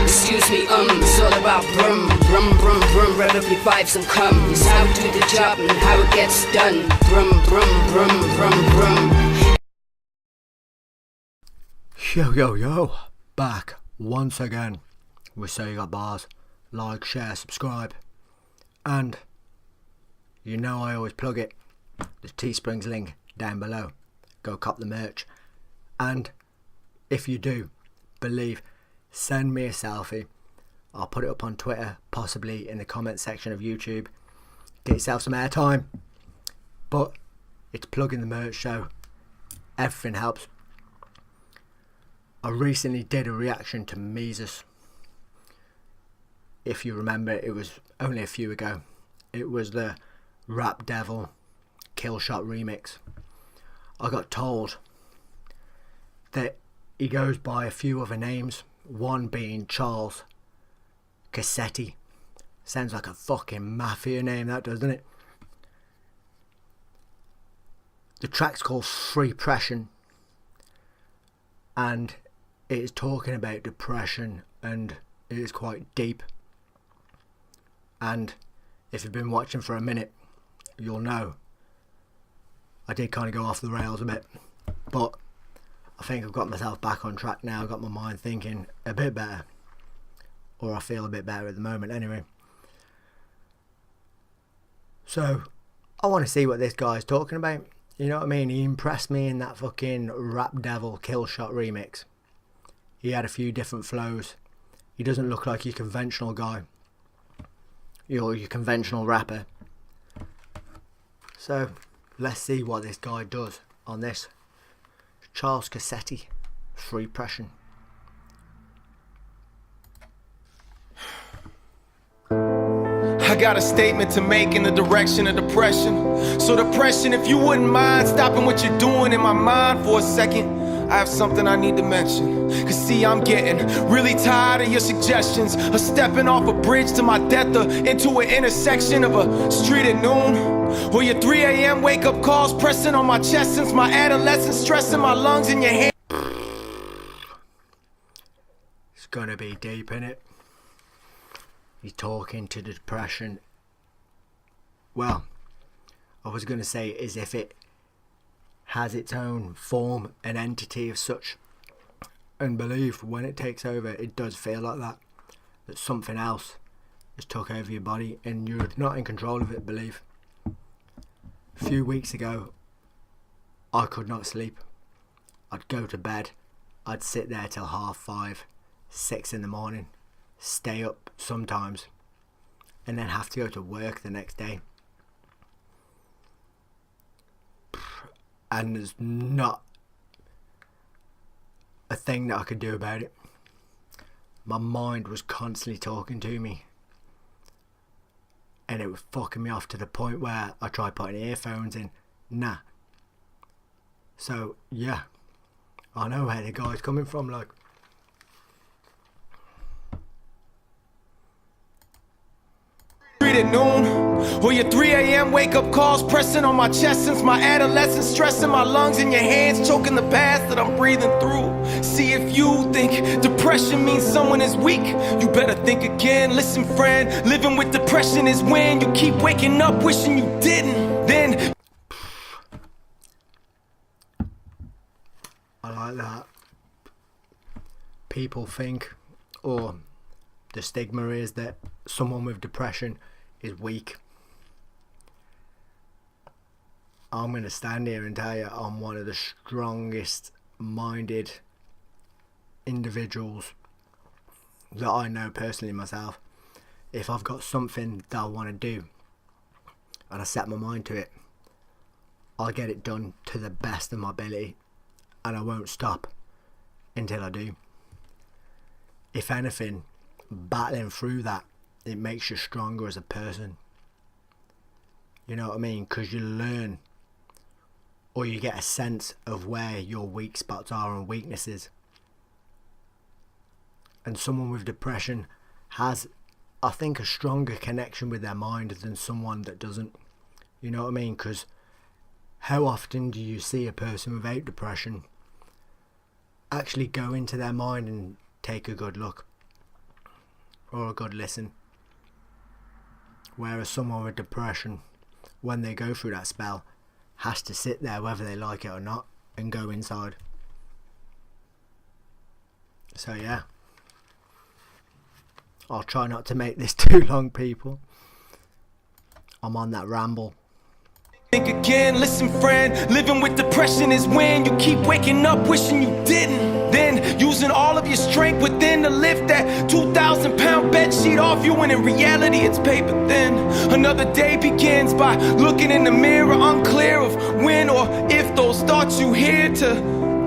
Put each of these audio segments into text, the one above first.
Excuse me, it's all about brum, brum, brum, brum. Rev up your vibes and come. It's how we do the job and how it gets done. Brum, brum, brum, brum, brum. Yo, yo, yo. Back once again with So You Got Bars. Like, share, subscribe. And you know I always plug it. The Teesprings link down below. Go cop the merch. And if you do, believe, send me a selfie. I'll put it up on Twitter, possibly in the comment section of YouTube. Get yourself some airtime. But it's plugging the merch, so everything helps. I recently did a reaction to MESUS. If you remember, it was only a few ago. It was the Rap Devil Killshot remix. I got told that he goes by a few other names, one being Charles Cossetti. Sounds like a fucking mafia name, that, doesn't it? The track's called Freepression, and it is talking about depression, and it is quite deep. And if you've been watching for a minute, you'll know I did kind of go off the rails a bit, but I think I've got myself back on track now. I've got my mind thinking a bit better, or I feel a bit better at the moment anyway. So I want to see what this guy's talking about. You know what I mean? He impressed me in that fucking Rap Devil Killshot remix. He had a few different flows. He doesn't look like your conventional guy, your conventional rapper. So let's see what this guy does on this Charles Cossetti Freepression. I got a statement to make in the direction of depression. So depression, if you wouldn't mind stopping what you're doing in my mind for a second, I have something I need to mention. Cause see, I'm getting really tired of your suggestions of stepping off a bridge to my death or into an intersection of a street at noon. Or your 3 a.m. wake up calls pressing on my chest since my adolescence, stressing my lungs in your hand. It's gonna be deep, innit? You're talking to the depression. Well, I was gonna say as if it has its own form, an entity of such. And believe, when it takes over, it does feel like that. That something else has took over your body and you're not in control of it, believe. A few weeks ago, I could not sleep. I'd go to bed. I'd sit there till 5:30, 6 in the morning. Stay up sometimes. And then have to go to work the next day. And there's not a thing that I could do about it. My mind was constantly talking to me, and it was fucking me off to the point where I tried putting earphones in. Nah. So yeah, I know where the guy's coming from. Like, At noon, or your 3 a.m. wake up calls pressing on my chest since my adolescence, stressing my lungs in your hands, choking the past that I'm breathing through. See, if you think depression means someone is weak, you better think again. Listen, friend, living with depression is when you keep waking up wishing you didn't. Then I like that. People think, or the stigma is that someone with depression is weak. I'm going to stand here and tell you I'm one of the strongest minded individuals that I know personally myself. If I've got something that I want to do and I set my mind to it, I'll get it done to the best of my ability, and I won't stop until I do. If anything, battling through that, it makes you stronger as a person. You know what I mean? Because you learn, or you get a sense of where your weak spots are and weaknesses. And someone with depression has, I think, a stronger connection with their mind than someone that doesn't. You know what I mean? Because how often do you see a person without depression actually go into their mind and take a good look? or a good listen. Whereas someone with depression, when they go through that spell, has to sit there whether they like it or not and go inside. So yeah, I'll try not to make this too long, people. I'm on that ramble. Think again, listen friend, living with depression is when you keep waking up wishing you didn't. Then using all of your strength within to lift that 2,000-pound bed sheet off you, when in reality it's paper thin. Another day begins by looking in the mirror, unclear of when or if those thoughts you hear to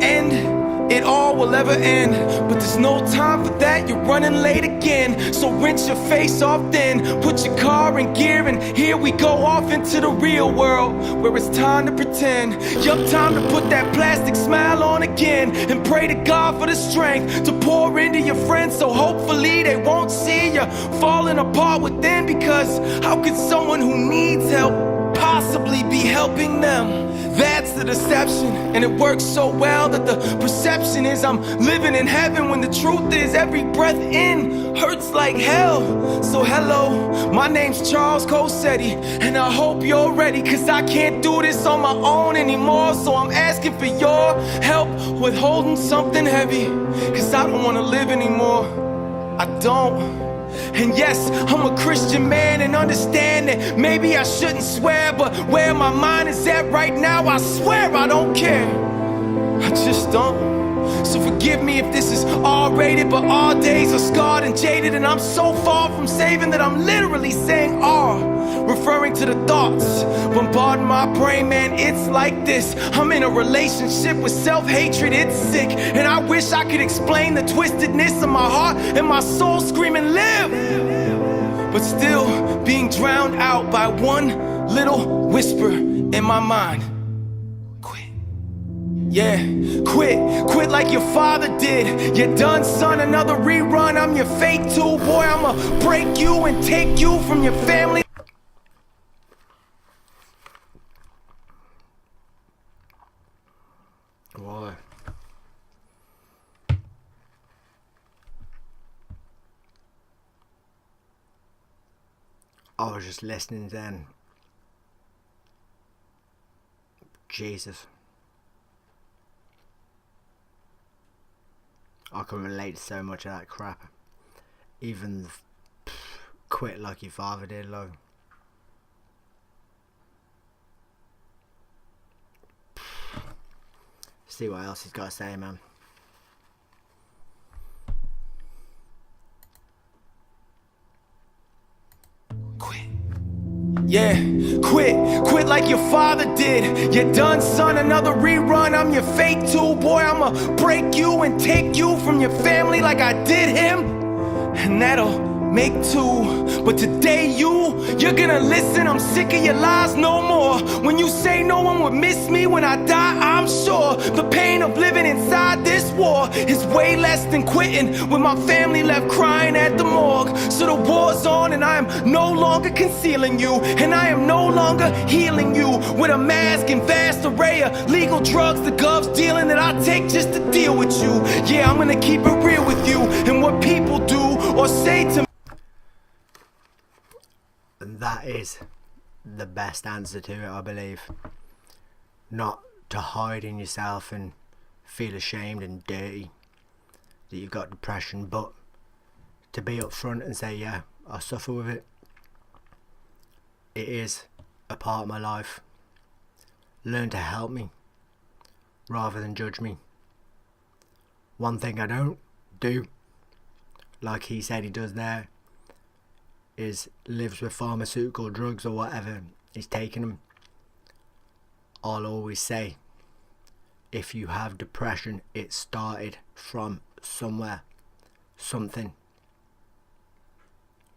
end. It all will ever end, but there's no time for that, you're running late again. So rinse your face off then, put your car in gear, and here we go off into the real world, where it's time to pretend. Yup, time to put that plastic smile on again, and pray to God for the strength to pour into your friends, so hopefully they won't see you falling apart within. Because how could someone who needs help possibly be helping them? That's the deception, and it works so well that the perception is I'm living in heaven, when the truth is every breath in hurts like hell. So hello, my name's Charles Cossetti, and I hope you're ready, cause I can't do this on my own anymore. So I'm asking for your help with holding something heavy, cause I don't wanna live anymore, I don't. And yes, I'm a Christian man and understand that maybe I shouldn't swear, but where my mind is at right now, I swear I don't care. I just don't. So forgive me if this is R-rated, but our days are scarred and jaded, and I'm so far from saving that I'm literally saying R, referring to the thoughts bombarding my brain. Man, it's like this. I'm in a relationship with self-hatred, it's sick, and I wish I could explain the twistedness of my heart and my soul screaming live, but still being drowned out by one little whisper in my mind. Yeah, quit like your father did. You're done, son, another rerun. I'm your fate too, boy. I'ma break you and take you from your family. Boy. I was just listening then. Jesus. I can relate to so much of that crap. Even quit like your father did, like. See what else he's got to say, man. Yeah, quit like your father did. You're done, son, another rerun. I'm your fate too, boy. I'ma break you and take you from your family like I did him, and that'll make two. But today you're gonna listen. I'm sick of your lies no more. When you say no one would miss me when I die, I'm sure the pain of living inside this war is way less than quitting with my family left crying at the morgue. So the war's on, and I am no longer concealing you, and I am no longer healing you with a mask and vast array of legal drugs, the gloves dealing that I take just to deal with you. Yeah, I'm gonna keep it real with you, and what people do or say to me. And that is the best answer to it, I believe. Not to hide in yourself and feel ashamed and dirty that you've got depression, but to be upfront and say, yeah, I suffer with it. It is a part of my life. Learn to help me rather than judge me. One thing I don't do, like he said he does there, is lives with pharmaceutical drugs or whatever he's taking them. I'll always say, if you have depression, it started from somewhere, something.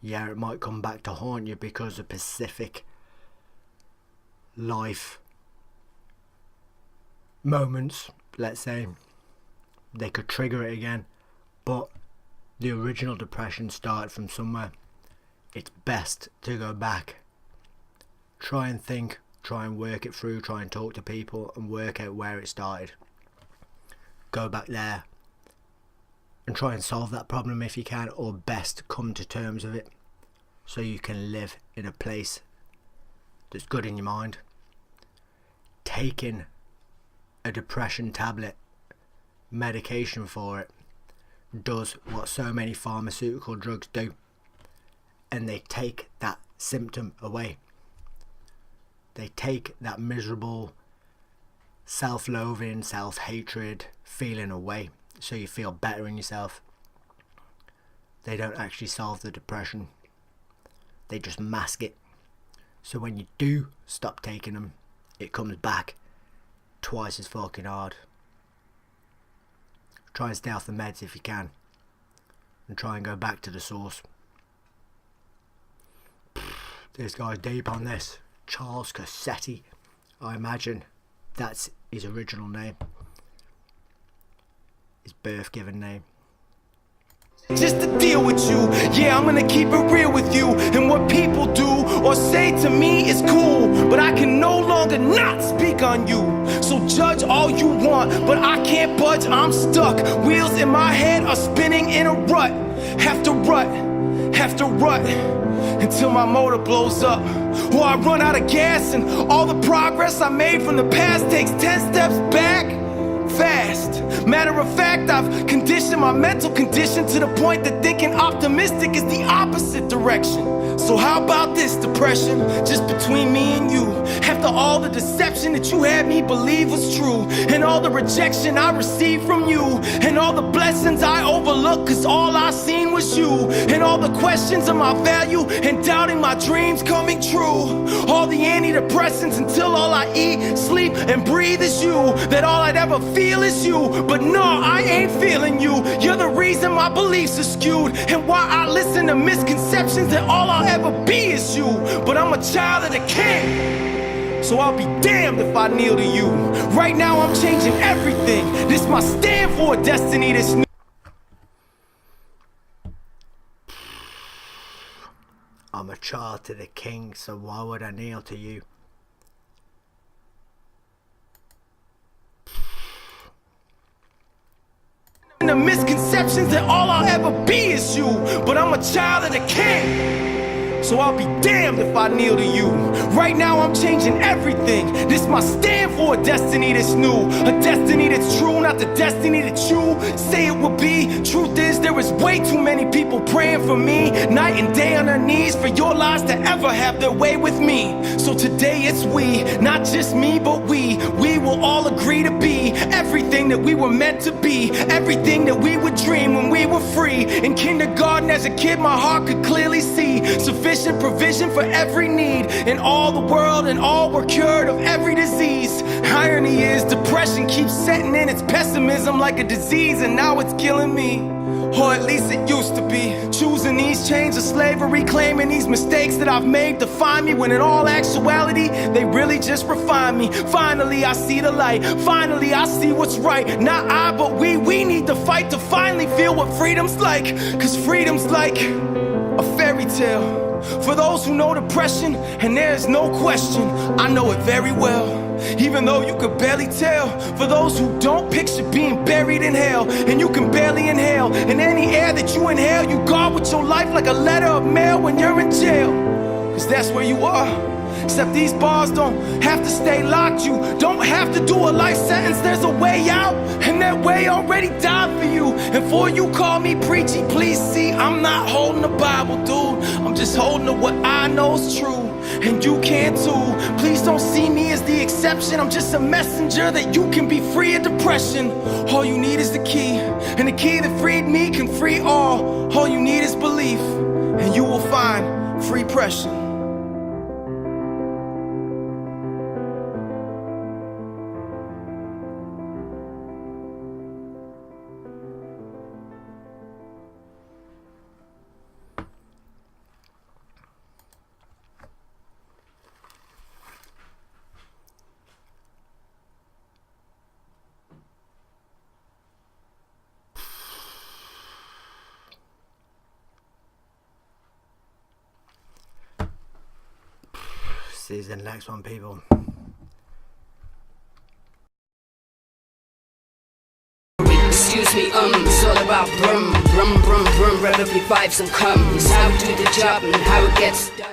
Yeah, it might come back to haunt you because of specific life moments, let's say. They could trigger it again, but the original depression started from somewhere. It's best to go back, try and think, try and work it through, try and talk to people and work out where it started. Go back there and try and solve that problem if you can, or best come to terms with it so you can live in a place that's good in your mind. Taking a depression tablet, medication for it, does what so many pharmaceutical drugs do, and they take that symptom away. They take that miserable self-loathing, self-hatred feeling away, so you feel better in yourself. They don't actually solve the depression, they just mask it. So when you do stop taking them, it comes back twice as fucking hard. Try and stay off the meds if you can, and try and go back to the source. This guy's deep on this. Charles Cossetti, I imagine that's his original name, his birth given name. Just to deal with you, yeah, I'm gonna keep it real with you. And what people do or say to me is cool, but I can no longer not speak on you. So judge all you want, but I can't budge, I'm stuck. Wheels in my head are spinning in a rut. Have to rut until my motor blows up, or I run out of gas and all the progress I made from the past takes 10 steps back fast. Matter of fact, I've conditioned my mental condition to the point that thinking optimistic is the opposite direction. So how about this depression, just between me and you? After all the deception that you had me believe was true, and all the rejection I received from you, and all the blessings I overlooked cause all I seen was you, and all the questions of my value and doubting my dreams coming true. All the antidepressants until all I eat, sleep, and breathe is you, that all I'd ever feel is you. But no, I ain't feeling you. You're the reason my beliefs are skewed, and why I listen to misconceptions that all I'll ever be is you. But I'm a child of the king, so I'll be damned if I kneel to you. Right now I'm changing everything. This my stand for a destiny that's new. I'm a child to the king, so why would I kneel to you? The misconceptions that all I'll ever be is you. But I'm a child of the king, so I'll be damned if I kneel to you. Right now I'm changing everything. This my stand for a destiny that's new, a destiny that's true, not the destiny that you say it will be. Truth is, there is way too many people praying for me, night and day on their knees, for your lives to ever have their way with me. So today it's we, not just me, but we will all agree to be everything that we were meant to be, everything that we would dream when we were free. In kindergarten as a kid, my heart could clearly see sufficient provision for every need in all the world, and all were cured of every disease. Irony is, depression keeps setting in its pessimism like a disease, and now it's killing me, or at least it used to be. Choosing these chains of slavery, claiming these mistakes that I've made define me, when in all actuality they really just refine me. Finally I see the light, finally I see what's right. Not I, but we need to fight to finally feel what freedom's like. Cause freedom's like a fairy tale for those who know depression, and there's no question, I know it very well. Even though you could barely tell, for those who don't, picture being buried in hell, and you can barely inhale. And any air that you inhale, you guard with your life like a letter of mail when you're in jail. Cause that's where you are. Except these bars don't have to stay locked. You don't have to do a life sentence. There's a way out, and that way already died for you. And for you call me preachy, please see, I'm not holding the Bible, dude. I'm just holding to what I know's true, and you can too. Please don't see me as the exception. I'm just a messenger that you can be free of depression. All you need is the key, and the key that freed me can free all. All you need is belief, and you will find Freepression. See you in the next one, people. Excuse me, it's all about brum fives and come. Is how to do the job and how it gets done.